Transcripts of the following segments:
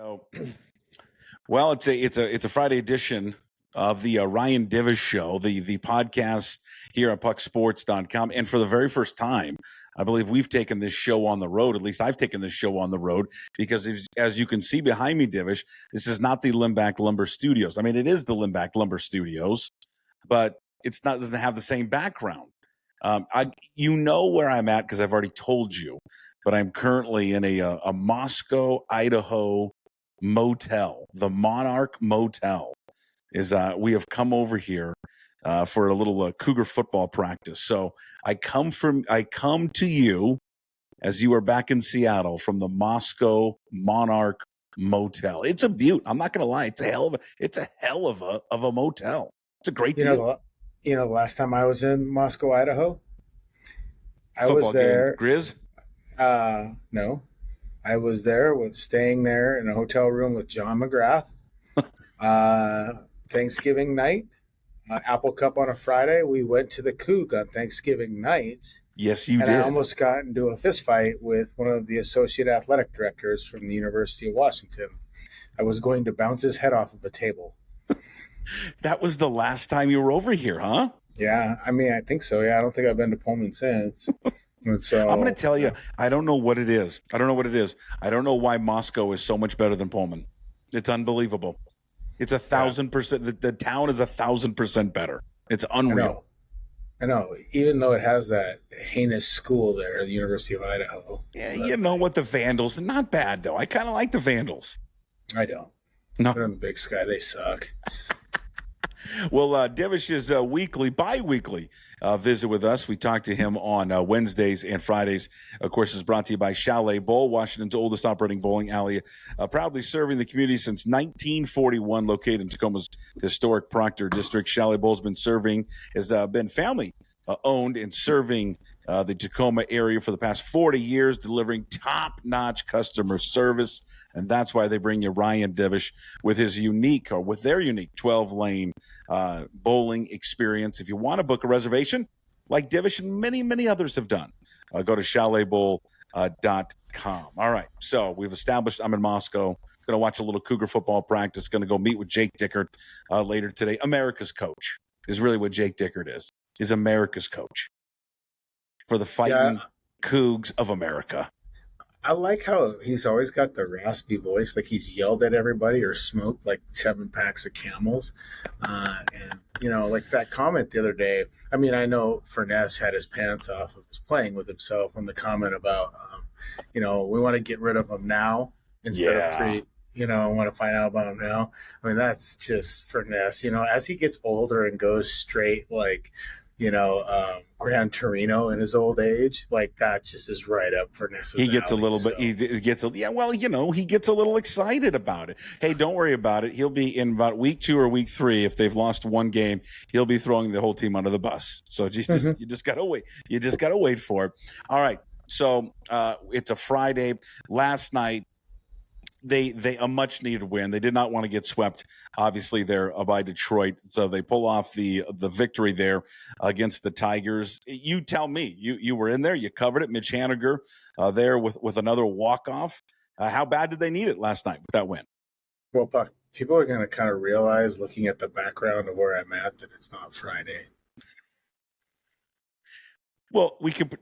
So, well, it's a Friday edition of the Ryan Divish show, the podcast here at pucksports.com. And for the very first time, I believe we've taken this show on the road. At least I've taken this show on the road because as you can see behind me, Divish, this is not the Limback Lumber Studios. I mean, it is the Limback Lumber Studios, but doesn't have the same background. You know where I'm at because I've already told you, but I'm currently in a Moscow, Idaho motel. The Monarch Motel is we have come over here for a little Cougar football practice. So I come to you as you are back in Seattle from the Moscow Monarch Motel. It's a beaut. I'm not going to lie. It's a hell of a motel. It's a great deal. The last time I was in Moscow, Idaho, I Football was there. Game. Grizz? No. I was staying there in a hotel room with John McGrath. Thanksgiving night, Apple Cup on a Friday. We went to the Coug on Thanksgiving night. Yes, you did. And I almost got into a fist fight with one of the associate athletic directors from the University of Washington. I was going to bounce his head off of a table. That was the last time you were over here, huh? Yeah, I mean, I think so. Yeah, I don't think I've been to Pullman since. And so I'm going to tell you, I don't know what it is. I don't know why Moscow is so much better than Pullman. It's unbelievable. It's 1,000%. The town is 1,000% better. It's unreal. I know. Even though it has that heinous school there, the University of Idaho. Yeah, you know what? The Vandals, not bad though. I kind of like the Vandals. I don't. No, they're in the Big Sky. They suck. Well, Divish's bi-weekly visit with us. We talk to him on Wednesdays and Fridays. Of course, is brought to you by Chalet Bowl, Washington's oldest operating bowling alley, proudly serving the community since 1941, located in Tacoma's historic Proctor District. Chalet Bowl has been family owned and serving the Tacoma area for the past 40 years, delivering top-notch customer service. And that's why they bring you Ryan Divish with their unique 12-lane bowling experience. If you want to book a reservation, like Divish and many, many others have done, go to chaletbowl.com. All right, so we've established I'm in Moscow. Going to watch a little Cougar football practice. Going to go meet with Jake Dickert later today. America's coach is really what Jake Dickert is America's coach for the fighting Cougs of America. I like how he's always got the raspy voice, like he's yelled at everybody or smoked like 7 packs of Camels. And, like that comment the other day, I mean, I know Furness had his pants off and was playing with himself on the comment about, we want to get rid of him now instead of 3. I want to find out about him now. I mean, that's just Furness. As he gets older and goes straight, like, Gran Torino in his old age, like that just is right up for Ness's He gets alley, a little bit. He gets he gets a little excited about it. Hey, don't worry about it. He'll be in about week 2 or week 3. If they've lost one game, he'll be throwing the whole team under the bus. So you just gotta wait. You just gotta wait for it. All right. So it's a Friday. Last night, they a much needed win. They did not want to get swept, obviously, there by Detroit. So they pull off the victory there against the Tigers. You tell me, you were in there, you covered it. Mitch Haniger there with another walk-off. How bad did they need it last night with that win? Well, Buck, people are going to kind of realize, looking at the background of where I'm at, that it's not Friday. Well,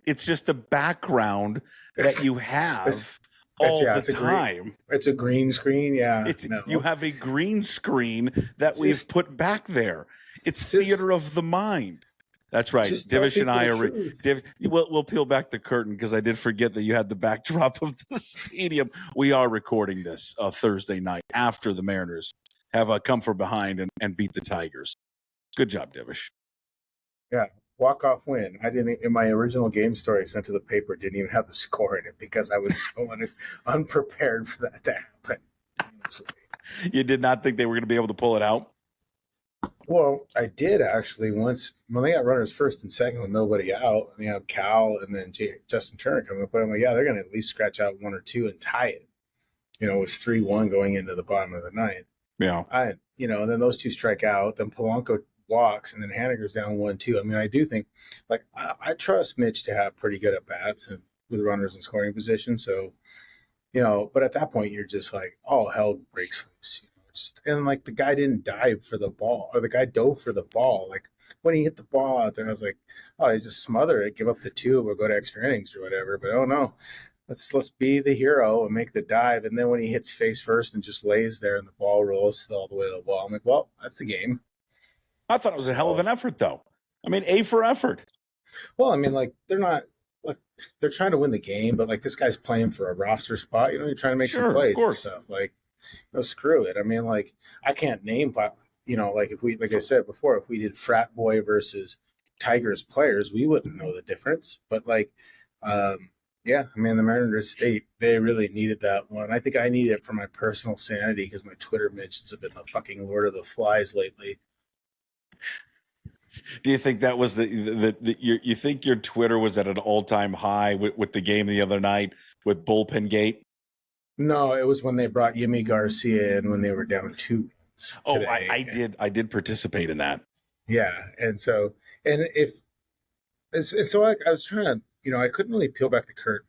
it's just the background that you have. All the time. It's a green screen, yeah. You have a green screen that we've put back there. It's theater of the mind. That's right. Divish and I are. We'll peel back the curtain because I did forget that you had the backdrop of the stadium. We are recording this Thursday night after the Mariners have come from behind and beat the Tigers. Good job, Divish. Yeah. Walk-off win. I didn't, in my original game story I sent to the paper, didn't even have the score in it because I was so unprepared for that to happen. You did not think they were going to be able to pull it out? Well, I did actually when they got runners first and second with nobody out, and they have Cal and then Justin Turner coming up, but I'm like, yeah, they're going to at least scratch out 1 or 2 and tie it. It was 3-1 going into the bottom of the ninth. Yeah. And then those 2 strike out, then Polanco walks, and then Haniger's down 1-2. I mean, I do think, like, I trust Mitch to have pretty good at bats and with runners in scoring position. So, But at that point, you're just like, all hell breaks loose. And like the guy didn't dive for the ball, or the guy dove for the ball. Like when he hit the ball out there, I was like, oh, he just smother it, give up the two, or go to extra innings or whatever. But oh no, let's be the hero and make the dive. And then when he hits face first and just lays there and the ball rolls all the way to the wall, I'm like, well, that's the game. I thought it was a hell of an effort, though. I mean, A for effort. Well, I mean, like they're not like they're trying to win the game, but like this guy's playing for a roster spot. You're trying to make some plays and stuff. Like, screw it. I mean, like I can't name, like if we, like I said before, if we did frat boy versus Tigers players, we wouldn't know the difference. But like, yeah, I mean, the Mariners State, they really needed that one. I think I need it for my personal sanity because my Twitter mentions have been the fucking Lord of the Flies lately. Do you think that was you think your Twitter was at an all-time high with the game the other night with Bullpen Gate? No, it was when they brought Yimi Garcia in when they were down 2 runs. Oh, I did participate in that. Yeah, and so I was trying to, I couldn't really peel back the curtain,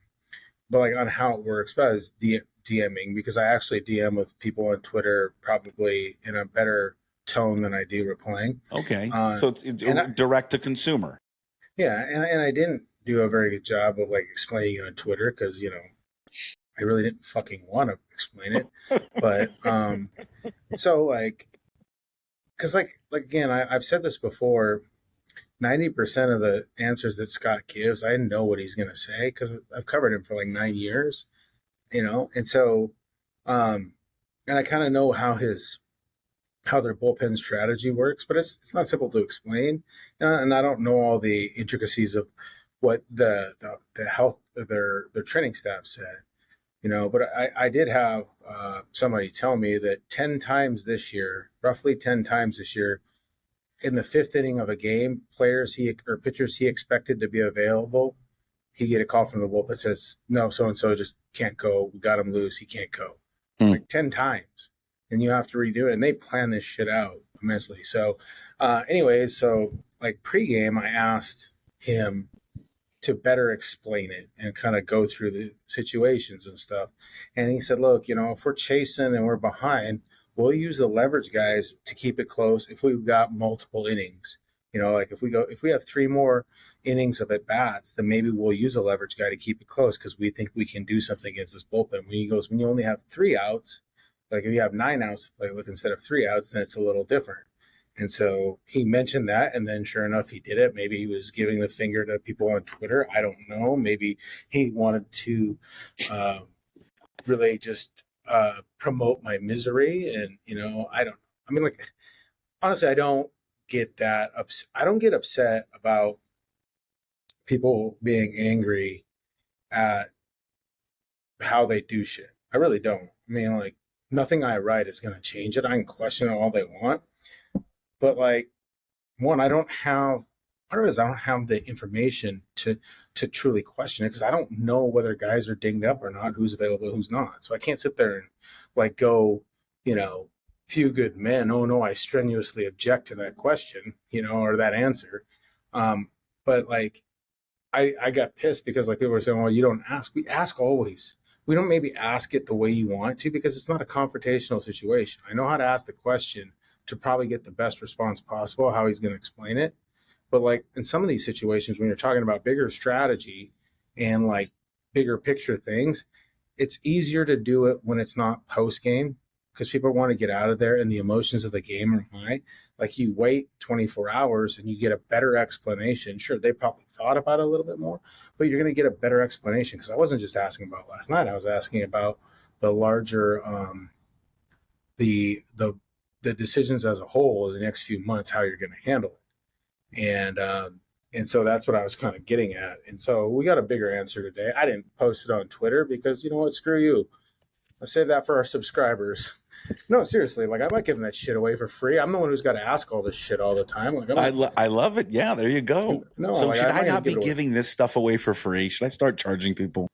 but like on how it works. But I was DMing because I actually DM with people on Twitter probably in a better tone than I do replying. Okay, so it's direct to consumer. Yeah, and I didn't do a very good job of like explaining it on Twitter because I really didn't fucking want to explain it. But so like, because like again, I've said this before. 90% of the answers that Scott gives, I know what he's going to say because I've covered him for like 9 years, and so, and I kind of know how their bullpen strategy works, but it's not simple to explain, and I don't know all the intricacies of what the health of their training staff said, but I did have somebody tell me that 10 times this year, roughly 10 times this year, in the 5th inning of a game, pitchers he expected to be available, he get a call from the bullpen that says, no, so-and-so just can't go. We got him loose. He can't go. Like 10 times. And you have to redo it. And they plan this shit out immensely. So anyways, so like pregame, I asked him to better explain it and kind of go through the situations and stuff. And he said, look, if we're chasing and we're behind, we'll use the leverage guys to keep it close if we've got multiple innings. Like if we have 3 more innings of at bats, then maybe we'll use a leverage guy to keep it close because we think we can do something against this bullpen. When you only have 3 outs, like if you have 9 outs to play with instead of 3 outs, then it's a little different. And so he mentioned that, and then sure enough, he did it. Maybe he was giving the finger to people on Twitter. I don't know. Maybe he wanted to really just promote my misery, and I don't. I mean, like honestly, I don't get that upset. I don't get upset about people being angry at how they do shit. I really don't. I mean, like nothing I write is going to change it. I can question it all they want, but like one, I don't have. Part of it is I don't have the information to truly question it because I don't know whether guys are dinged up or not, who's available, who's not. So I can't sit there and like go, few good men. Oh no, I strenuously object to that question, or that answer. But like, I got pissed because like people were saying, well, you don't ask. We ask always. We don't maybe ask it the way you want to because it's not a confrontational situation. I know how to ask the question to probably get the best response possible, how he's going to explain it. But like in some of these situations, when you're talking about bigger strategy and like bigger picture things, it's easier to do it when it's not post game because people want to get out of there and the emotions of the game are high. Like you wait 24 hours and you get a better explanation. Sure, they probably thought about it a little bit more, but you're going to get a better explanation because I wasn't just asking about last night. I was asking about the larger, the decisions as a whole in the next few months, how you're going to handle it. And so that's what I was kind of getting at. And so we got a bigger answer today. I didn't post it on Twitter because you know what? Screw you. I'll save that for our subscribers. No, seriously. Like I'm not giving that shit away for free. I'm the one who's got to ask all this shit all the time. Like I love it. Yeah, there you go. No, so like, should I not be giving this stuff away for free? Should I start charging people?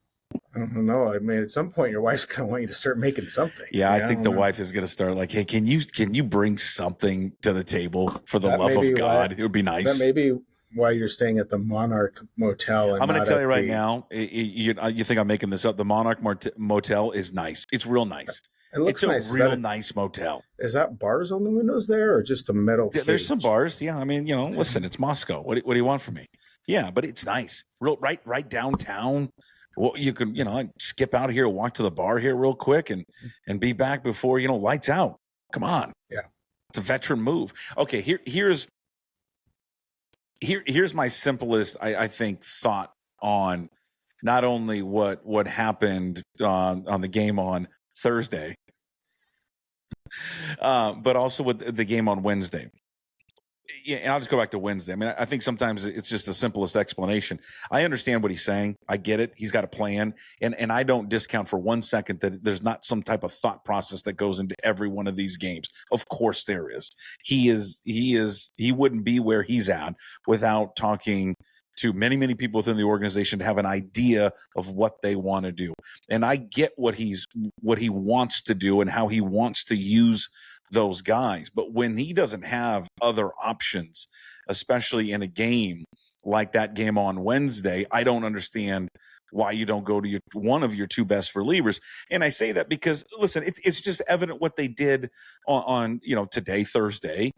I don't know. I mean, at some point, your wife's gonna want you to start making something. Yeah, I think the wife is gonna start like, "Hey, can you bring something to the table for the love of God? It would be nice." why you're staying at the Monarch Motel. And I'm going not to tell at you right the, now, you think I'm making this up. The Monarch Motel is nice. It's real nice. It looks It's a nice. real nice motel. Is that bars on the windows there, or just a metal cage? There's some bars. Yeah. I mean, listen, it's Moscow. What do you want from me? Yeah, but it's nice. Right downtown. Well, you can, skip out of here, walk to the bar here real quick and be back before, lights out. Come on. Yeah. It's a veteran move. Okay. Here's my simplest, I think, thought on not only what happened on the game on Thursday, but also with the game on Wednesday. Yeah, and I'll just go back to Wednesday. I mean, I think sometimes it's just the simplest explanation. I understand what he's saying. I get it. He's got a plan. And I don't discount for 1 second that there's not some type of thought process that goes into every one of these games. Of course there is. He wouldn't be where he's at without talking to many, many people within the organization to have an idea of what they want to do. And I get what he wants to do and how he wants to use those guys. But when he doesn't have other options, especially in a game like that game on Wednesday, I don't understand why you don't go to one of your two best relievers. And I say that because, listen, it's just evident what they did on today, Thursday,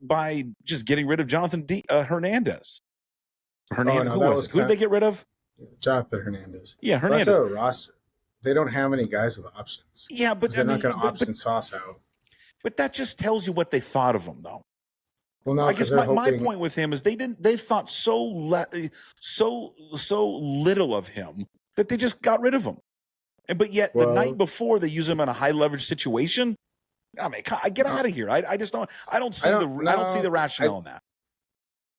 by just getting rid of Jonathan Hernandez. Who did they get rid of? Jonathan Hernandez. Yeah, Hernandez. That's a roster. They don't have any guys with options. Yeah, but they're not going to option Sauce out. But that just tells you what they thought of him, though. Well, no, I guess my point with him is they thought so little of him that they just got rid of him. But yet the night before they use him in a high leverage situation. I mean, get out of here. I just don't. I don't see the rationale in that.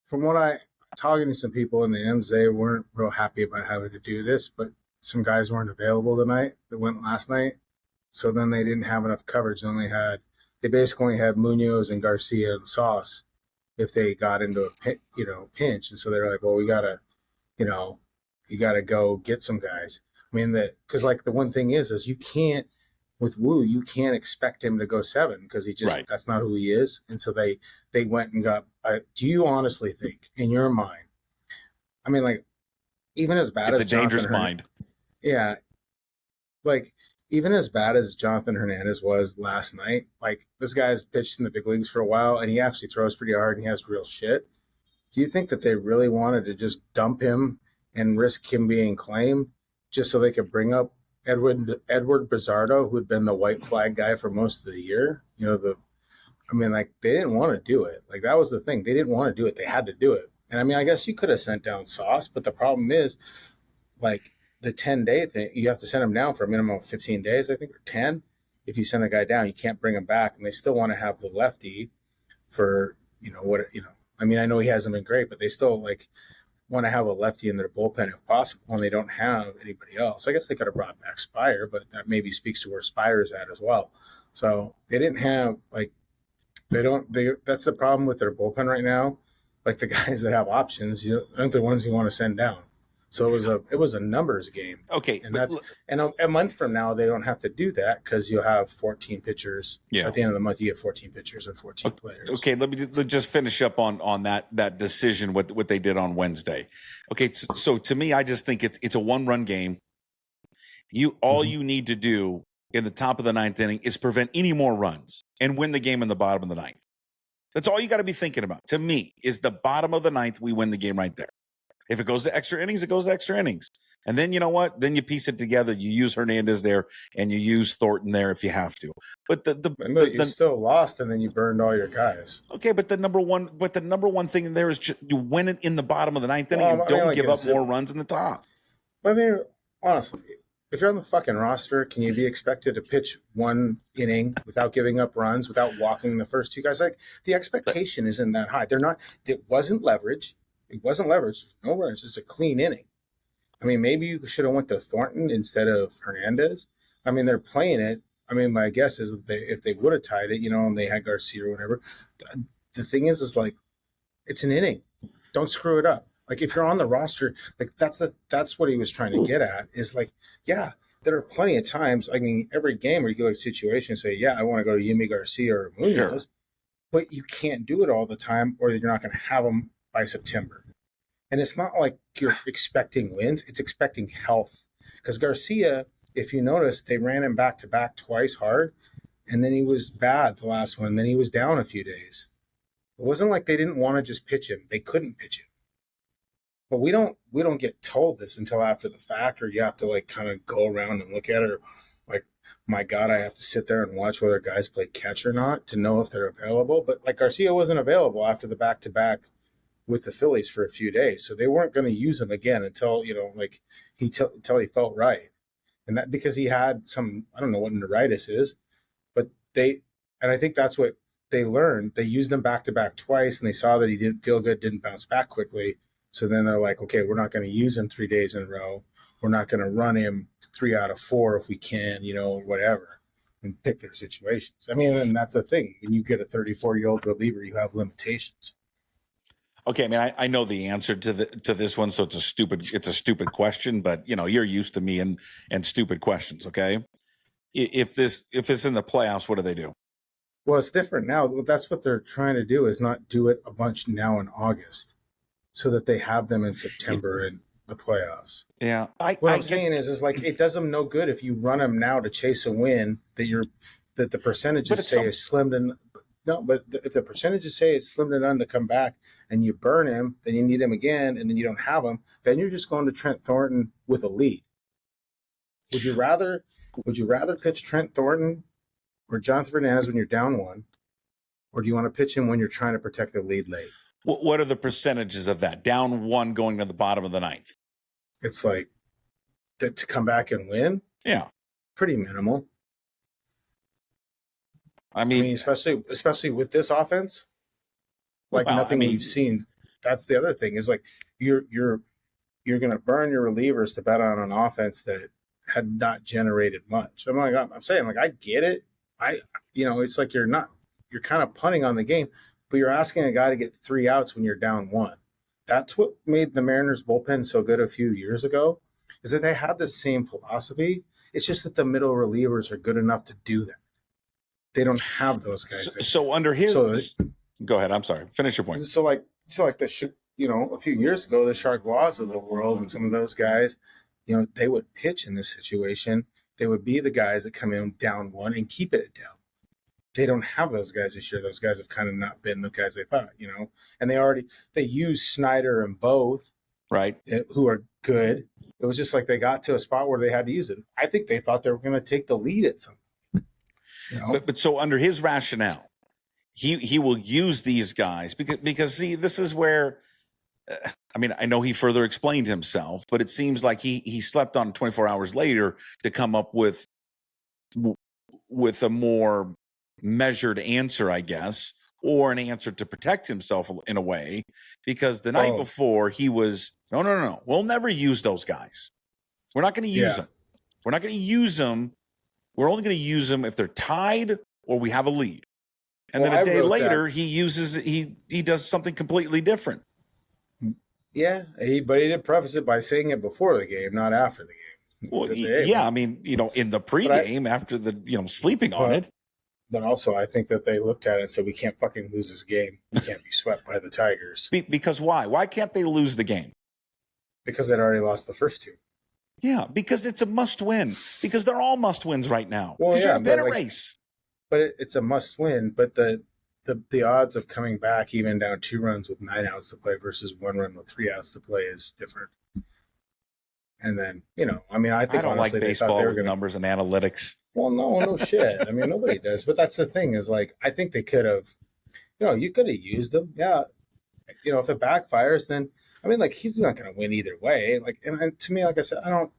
From what talking to some people in the M's, they weren't real happy about having to do this, but some guys weren't available tonight that went last night. So then they didn't have enough coverage. They basically had Munoz and Garcia and Sauce if they got into a pinch. And so they were like, well, you gotta go get some guys. I mean, because the one thing is you can't, with Wu, you can't expect him to go 7 because that's not who he is. And so they went and got, do you honestly think in your mind, I mean, even as bad as it's a dangerous mind. Yeah. Even as bad as Jonathan Hernandez was last night, this guy's pitched in the big leagues for a while and he actually throws pretty hard and he has real shit. Do you think that they really wanted to just dump him and risk him being claimed just so they could bring up Edward Bizzardo, who had been the white flag guy for most of the year? They didn't want to do it. That was the thing. They didn't want to do it. They had to do it. And I mean, I guess you could have sent down Sauce, but the problem is, the 10-day thing, you have to send him down for a minimum of 15 days, I think, or 10. If you send a guy down, you can't bring him back. And they still want to have the lefty for, I mean, I know he hasn't been great, but they still want to have a lefty in their bullpen if possible, and they don't have anybody else. I guess they could have brought back Spire, but that maybe speaks to where Spire is at as well. So they didn't have, that's the problem with their bullpen right now. The guys that have options, aren't the ones you want to send down. So it was a numbers game. Okay, and a month from now they don't have to do that because you'll have 14 pitchers. Yeah. At the end of the month, you get 14 pitchers and 14 players. Okay, let me just finish up on that decision what they did on Wednesday. Okay, so to me, I just think it's a one-run game. You need to do in the top of the 9th inning is prevent any more runs and win the game in the bottom of the 9th. That's all you got to be thinking about. To me, is the bottom of the 9th, we win the game right there. If it goes to extra innings, it goes to extra innings. And then you know what? Then you piece it together. You use Hernandez there and you use Thornton there if you have to. But you still lost and then you burned all your guys. Okay, but the number one thing in there is you win it in the bottom of the 9th inning and don't give up more runs in the top. I mean, honestly, if you're on the fucking roster, can you be expected to pitch one inning without giving up runs, without walking the first two guys? The expectation isn't that high. It wasn't leverage. It wasn't leverage. No runs. It's a clean inning. I mean, maybe you should have went to Thornton instead of Hernandez. I mean, they're playing it. I mean, my guess is if they would have tied it, and they had Garcia or whatever. The thing is it's an inning. Don't screw it up. If you're on the roster, that's what he was trying to get at. Is yeah, there are plenty of times. I mean, every game or regular situation, say, yeah, I want to go to Yimi Garcia or Munoz, but you can't do it all the time, or you're not going to have them by September. And it's not like you're expecting wins, it's expecting health. Because Garcia, if you notice, they ran him back to back twice hard, and then he was bad the last one, then he was down a few days. It wasn't like they didn't want to just pitch him. They couldn't pitch him. But we don't get told this until after the fact, or you have to like kind of go around and look at it, or like, my God, I have to sit there and watch whether guys play catch or not to know if they're available. But like Garcia wasn't available after the back to back with the Phillies for a few days, so they weren't going to use him again until like until he felt right, and that because he had some, I don't know what neuritis is, but and I think that's what they learned. They used him back to back twice, and they saw that he didn't feel good, didn't bounce back quickly. So then they're like, okay, we're not going to use him 3 days in a row. We're not going to run him 3 out of 4 if we can, or whatever, and pick their situations. I mean, and that's the thing. When you get a 34-year-old reliever, you have limitations. Okay, I mean, I know the answer to this one, so it's a stupid question, but you're used to me and stupid questions. Okay, if it's in the playoffs, what do they do? Well, it's different now. That's what they're trying to do, is not do it a bunch now in August, so that they have them in September in the playoffs. Yeah, what I'm saying is like, it does them no good if you run them now to chase a win that the percentages say is slim to. No, but if the percentages say it's slim to none to come back, and you burn him, then you need him again, and then you don't have him, then you're just going to Trent Thornton with a lead. Would you rather pitch Trent Thornton or Jonathan Fernandez when you're down 1, or do you want to pitch him when you're trying to protect the lead late? What are the percentages of that? Down 1 going to the bottom of the 9th. It's like to come back and win. Yeah, pretty minimal. I mean, especially with this offense, like nothing we've seen. That's the other thing, is like you're going to burn your relievers to bet on an offense that had not generated much. I'm saying, like, I get it. It's like you're kind of punting on the game, but you're asking a guy to get 3 outs when you're down 1. That's what made the Mariners bullpen so good a few years ago, is that they had the same philosophy. It's just that the middle relievers are good enough to do that. They don't have those guys. So under his, go ahead. I'm sorry. Finish your point. So like a few years ago, the Chargois of the world and some of those guys, they would pitch in this situation. They would be the guys that come in down 1 and keep it down. They don't have those guys this year. Those guys have kind of not been the guys they thought, and they use Snyder and both, right, who are good. It was just like they got to a spot where they had to use it. I think they thought they were going to take the lead at some point. But so under his rationale, he will use these guys because see, this is where I know he further explained himself, but it seems like he slept on 24 hours later to come up with a more measured answer, I guess, or an answer to protect himself in a way, because the night before he was no, we'll never use those guys. We're not going to use them. We're not going to use them. We're only going to use them if they're tied or we have a lead. And then a day later, he does something completely different. Yeah, but he did preface it by saying it before the game, not after the game. Well, in the pregame, after the sleeping on it. But also, I think that they looked at it and said, we can't fucking lose this game. We can't be swept by the Tigers. Because why? Why can't they lose the game? Because they'd already lost the first 2. Yeah, because it's a must-win. Because they're all must-wins right now. Well, you're in a better race. But it's a must-win. But the odds of coming back, even down 2 runs with 9 outs to play versus 1 run with 3 outs to play, is different. And then, I think I don't like baseball with numbers and analytics. Well, no shit. Nobody does. But that's the thing, is like, I think they could have, you could have used them. Yeah. If it backfires, then, he's not going to win either way. Like, and to me, like I said, I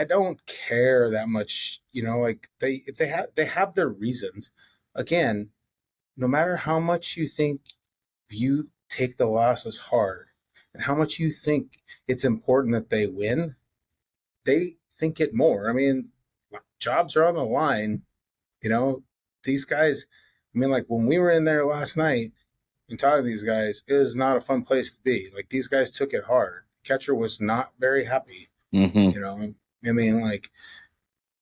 don't care that much. They have their reasons. Again, no matter how much you think you take the losses hard and how much you think it's important that they win, they think it more. Jobs are on the line. These guys, like when we were in there last night and talking to these guys, it was not a fun place to be. Like, these guys took it hard. Catcher was not very happy. Mm-hmm.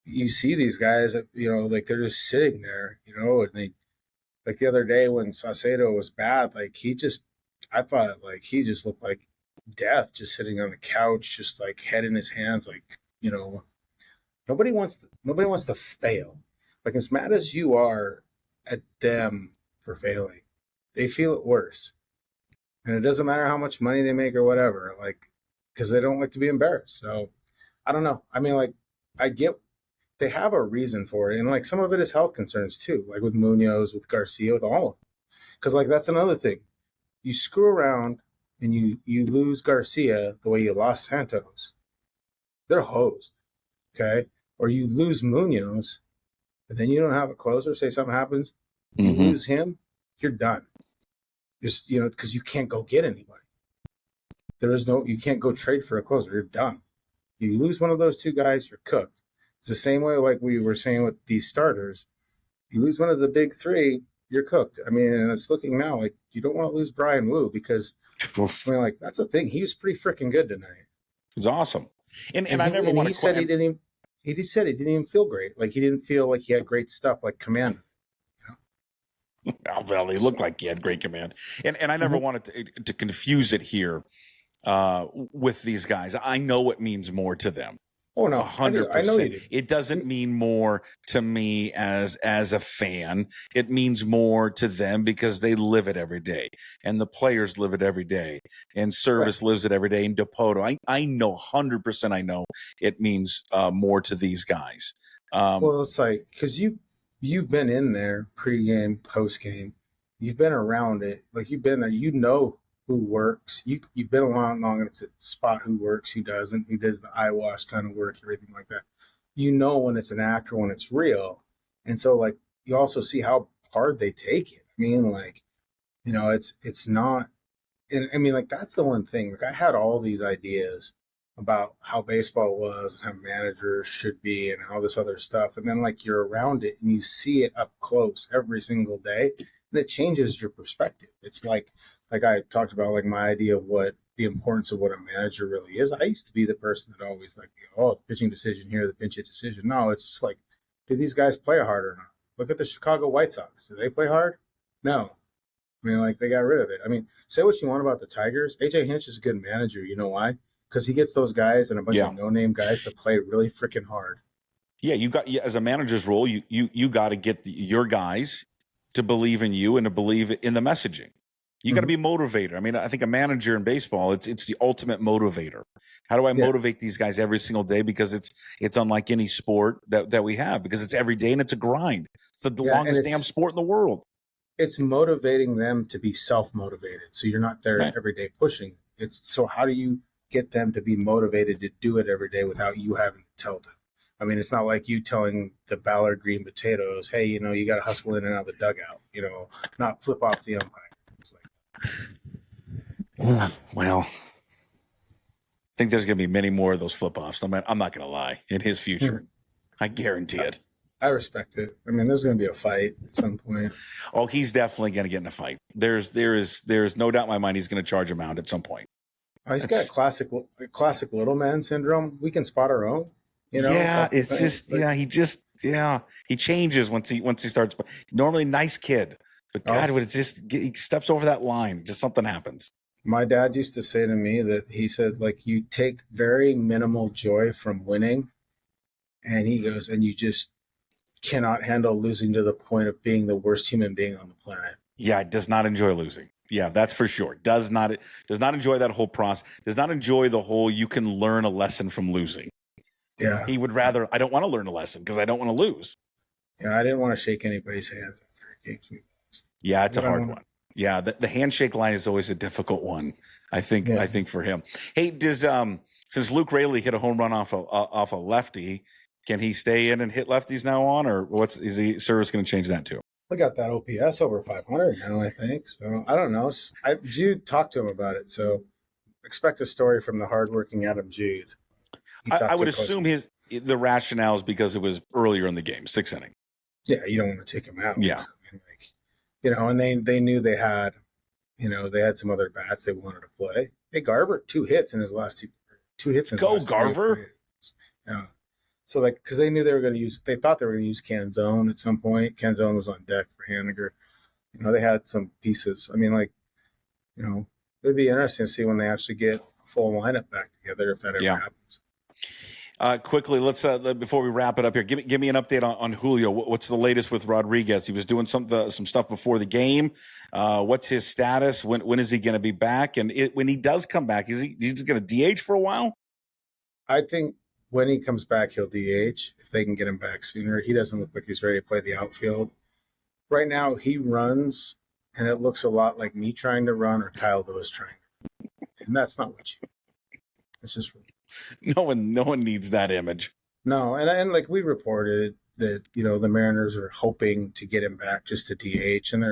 You see these guys, they're just sitting there, and Like the other day when Saucedo was bad, like I thought like he just looked like death, just sitting on the couch, just like head in his hands, like you know, nobody wants to fail. Like as mad as you are at them for failing, they feel it worse, and it doesn't matter how much money they make or whatever, like because they don't like to be embarrassed. So I don't know. I mean, like I get they have a reason for it, and like some of it is health concerns too, like with Munoz, with Garcia, with all of them. Because like that's another thing. You screw around and you lose Garcia the way you lost Santos, they're hosed. Okay, or you lose Munoz, and then you don't have a closer. Say something happens, you lose him, you're done. Just because you can't go get anybody. You can't go trade for a closer. You're done. You lose one of those two guys, you're cooked. It's the same way like we were saying with these starters. You lose one of the big three, you're cooked. I mean, and it's looking now like you don't want to lose Brian Wu because I mean, like that's the thing. He was pretty freaking good tonight. It was awesome, and I never want to. He said he didn't even. He said he didn't even feel great. Like he didn't feel like he had great stuff like command. Well, he looked like he had great command, and I never wanted to confuse it here with these guys. I know it means more to them. Oh no, 100%. It doesn't mean more to me as a fan. It means more to them because they live it every day, and the players live it every day, and Servais lives it every day. And Dipoto, I know 100%. I know it means more to these guys. Well, it's like because you've been in there pregame, postgame, you've been around it. Like you've been there, you know who works. You've been around long enough to spot who works, who doesn't, who does the eyewash kind of work, everything like that. You know when it's an act or when it's real. And so like you also see how hard they take it. I mean, like, it's not and I mean like that's the one thing. Like I had all these ideas about how baseball was, how managers should be and all this other stuff. And then like you're around it and you see it up close every single day and it changes your perspective. It's like I talked about like my idea of what the importance of what a manager really is. I used to be the person that always like, the pitching decision here, the pinch hit decision. No, it's just like, do these guys play hard or not? Look at the Chicago White Sox. Do they play hard? No. I mean, like they got rid of it. I mean, say what you want about the Tigers. AJ Hinch is a good manager. You know why? Because he gets those guys and a bunch of no-name guys to play really freaking hard. Yeah, as a manager's role, you got to get your guys to believe in you and to believe in the messaging. You got to be motivator. I mean, I think a manager in baseball, it's the ultimate motivator. How do I motivate these guys every single day? Because it's unlike any sport that we have because it's every day and it's a grind. It's the longest damn sport in the world. It's motivating them to be self-motivated. So you're not there every day pushing. So how do you get them to be motivated to do it every day without you having to tell them? I mean, it's not like you telling the Ballard green potatoes, hey, you got to hustle in and out of the dugout, not flip off the umpire. It's like, well, I think there's going to be many more of those flip-offs. I'm not going to lie, in his future. I guarantee it. I respect it. I mean, there's going to be a fight at some point. Oh, he's definitely going to get in a fight. There's no doubt in my mind he's going to charge him out at some point. Oh, he's got classic little man syndrome. We can spot our own. Yeah, it's just he changes once he starts. Normally nice kid, but God, when he steps over that line, just something happens. My dad used to say to me that he said like you take very minimal joy from winning, and he goes and you just cannot handle losing to the point of being the worst human being on the planet. Yeah, does not enjoy losing. Yeah, that's for sure. Does not enjoy that whole process. Does not enjoy the whole you can learn a lesson from losing. Yeah. He would rather, I don't want to learn a lesson because I don't want to lose. Yeah, I didn't want to shake anybody's hands after games we lost. Yeah, it's a hard one. Yeah, the handshake line is always a difficult one, I think for him. Hey, since Luke Raley hit a home run off a lefty, can he stay in and hit lefties now on, or is Servais going to change that too? We got that OPS over 500 now, I think. So I don't know. Jude talked to him about it, so expect a story from the hardworking Adam Jude. I would assume the rationale is because it was earlier in the game, 6th inning. Yeah, you don't want to take him out. Yeah, and they knew they had some other bats they wanted to play. Hey, Garver, 2 hits in his last two hits. Go Garver. Yeah. So because they knew they thought they were going to use Canzone at some point. Canzone was on deck for Haniger. they had some pieces. I mean, like, it'd be interesting to see when they actually get a full lineup back together, if that ever happens. Quickly, let's before we wrap it up here, give me an update on Julio. What's the latest with Rodriguez? He was doing some stuff before the game. What's his status? When is he going to be back? And when he does come back, he's going to DH for a while? I think when he comes back, he'll DH if they can get him back sooner. He doesn't look like he's ready to play the outfield right now. He runs, and it looks a lot like me trying to run or Kyle Lewis trying, and that's not what you. It's just. No one needs that image. No, and like we reported that the Mariners are hoping to get him back just to DH, and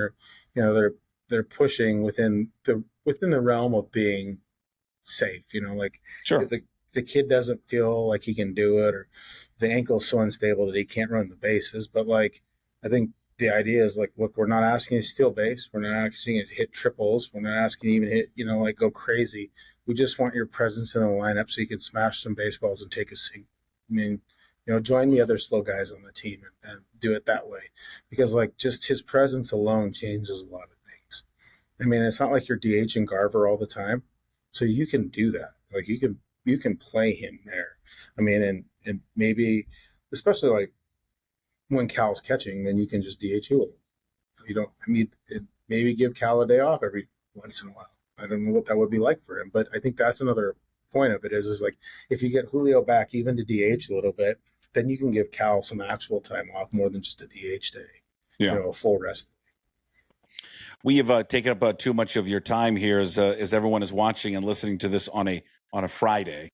they're pushing within the realm of being safe. Like sure, if the kid doesn't feel like he can do it, or the ankle's so unstable that he can't run the bases. But like I think the idea is like, look, we're not asking you to steal base, we're not asking you to hit triples, we're not asking you to even hit like go crazy. We just want your presence in the lineup so you can smash some baseballs and take a seat. I mean, join the other slow guys on the team and do it that way. Because, like, just his presence alone changes a lot of things. I mean, it's not like you're DHing Garver all the time. So you can do that. Like, you can play him there. I mean, and maybe, especially, like, when Cal's catching, then you can just DH you. Maybe give Cal a day off every once in a while. I don't know what that would be like for him, but I think that's another point of it is like if you get Julio back even to DH a little bit, then you can give Cal some actual time off more than just a DH day. Yeah, a full rest. We have taken up too much of your time here as everyone is watching and listening to this on a Friday.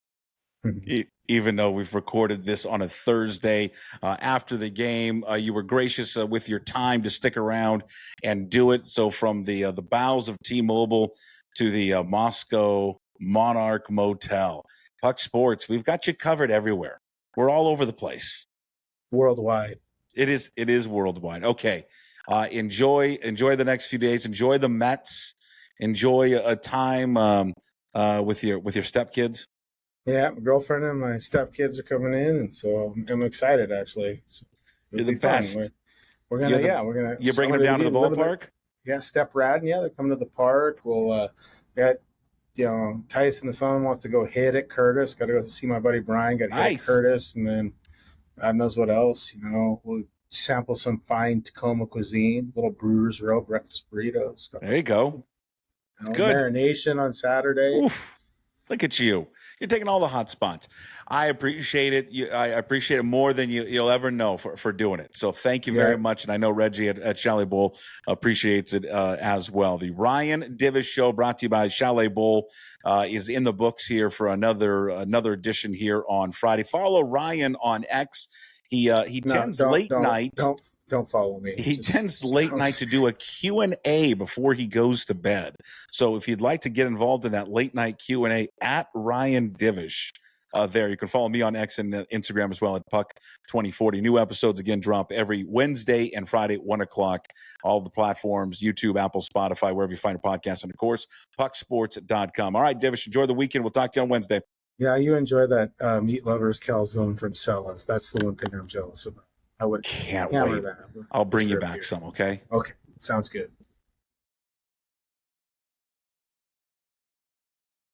Even though we've recorded this on a Thursday after the game, you were gracious with your time to stick around and do it. So from the bowels of T-Mobile to the Moscow Monarch Motel, Puck Sports, we've got you covered everywhere. We're all over the place. Worldwide. It is worldwide. Okay. Enjoy the next few days. Enjoy the Mets. Enjoy a time with your stepkids. Yeah, my girlfriend and my stepkids are coming in, and so I'm excited actually. So you're the best. We're gonna You're bringing them down to the ballpark? Yeah, Step Rad, yeah, they're coming to the park. We'll got Tyson the son wants to go hit at Curtis. Got to go see my buddy Brian. Got to hit at Curtis, and then God knows what else. We'll sample some fine Tacoma cuisine, little Brewers Row breakfast burrito stuff. There you go. It's good. Marination on Saturday. Oof. Look at you. You're taking all the hot spots. I appreciate it. I appreciate it more than you'll ever know for doing it. So thank you very much. And I know Reggie at Chalet Bowl appreciates it as well. The Ryan Divish Show, brought to you by Chalet Bowl, is in the books here for another edition here on Friday. Follow Ryan on X. He tends late night. Don't follow me. He tends late night to do a Q&A before he goes to bed. So if you'd like to get involved in that late night Q&A at Ryan Divish, there you can follow me on X and Instagram as well at Puck2040. New episodes again drop every Wednesday and Friday at 1:00. All the platforms: YouTube, Apple, Spotify, wherever you find a podcast, and of course pucksports.com. All right, Divish, enjoy the weekend. We'll talk to you on Wednesday. Yeah, you enjoy that Meat Lovers calzone from Cella's. That's the one thing I'm jealous about. I would can't wait. I'll bring you back some, okay? Okay, sounds good.